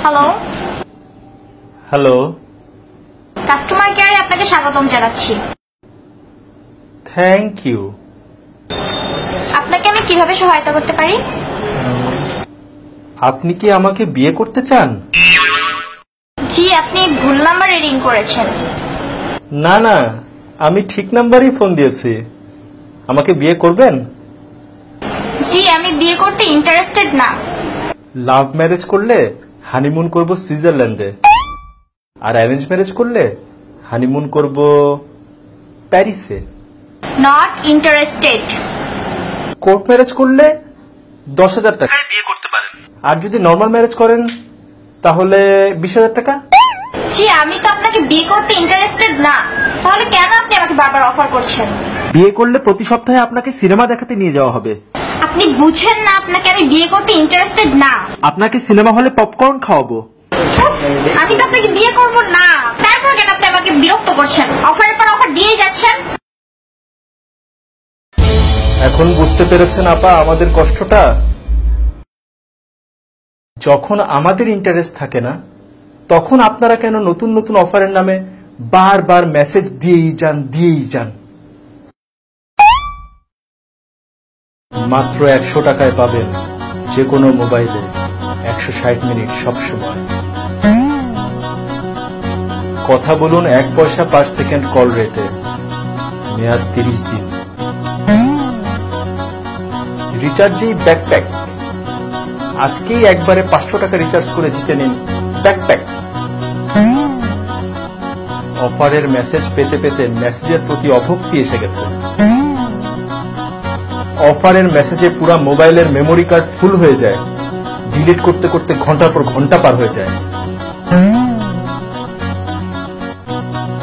Hello hello, customer কেয়ারে আপনাকে স্বাগতম জানাচ্ছি। Thank you. আপনাকে আমি কিভাবে সহায়তা করতে পারি? আপনি কি আমাকে বিয়ে করতে চান? জি, আপনি ভুল নাম্বারে রিং করেছেন। না না, আমি ঠিক নাম্বারই ফোন দিয়েছি। আমাকে বিয়ে করবেন? জি, আমি বিয়ে করতে ইন্টারেস্টেড না। লাভ ম্যারেজ করলে হানিমুন করব সুইজারল্যান্ডে, আর অ্যারেঞ্জ ম্যারেজ করলে হানিমুন করব প্যারিসে। Not interested. কোর্ট ম্যারেজ করলে 10,000 টাকা বিয়ে করতে পারেন, আর যদি নর্মাল ম্যারেজ করেন তাহলে 20,000 টাকা। জি, আমি তো আপনাকে বিয়ে করতে ইন্টারেস্টেড না, তাহলে কেন আপনি আমাকে বারবার অফার করছেন? বিয়ে করলে প্রতি সপ্তাহে আপনাকে সিনেমা দেখাতে নিয়ে যাওয়া হবে। আপনি বুঝেন না আপনাকে আমি বিয়ে করতে ইন্টারেস্টেড না। আপনাকে সিনেমা হলে পপকর্ন খাওয়াবো। আমি তো আপনাকে বিয়ে করব না, তারপর কেন আপনি আমাকে বিরক্ত করছেন? অফারের পর অফার দিয়ে যাচ্ছেন। এখন বুঝতে পেরেছেন আপা আমাদের কষ্টটা? যখন আমাদের ইন্টারেস্ট থাকে না, তখন আপনারা কেন নতুন নতুন অফারের নামে বারবার মেসেজ দিয়েই যান। মাত্র 100 টাকায় পাবেন যে কোনো মোবাইলে 160 মিনিট সব সময় কথা বলুন। 1 পয়সা পার সেকেন্ড কল রেটে, মেয়াদ 30 দিন। রিচার্জেই ব্যাকপ্যাক। আজকেই একবারে 500 টাকা রিচার্জ করে জিতে নিন ব্যাকপ্যাক। অফারের মেসেজ পেতে পেতে মেসেজের প্রতি অভক্তি এসে গেছে। অফারের মেসেজে পুরো মোবাইলের মেমোরি কার্ড ফুল হয়ে যায়, ডিলিট করতে করতে ঘন্টার পর ঘন্টা পার হয়ে যায়।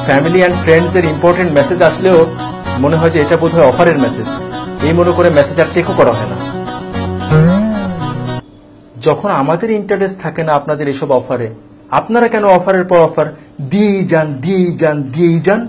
ফ্যামিলি অ্যান্ড ফ্রেন্ডস এর ইম্পর্টেন্ট মেসেজ আসলেও মনে হয় যে এটা বোধহয় অফারের মেসেজ, এই মনে করে মেসেজ আর চেকও করা হয় না। যখন আমাদের ইন্টারেস্ট থাকে না আপনাদের এসব অফারে, আপনারা কেন অফারের পর অফার দিয়েই যান?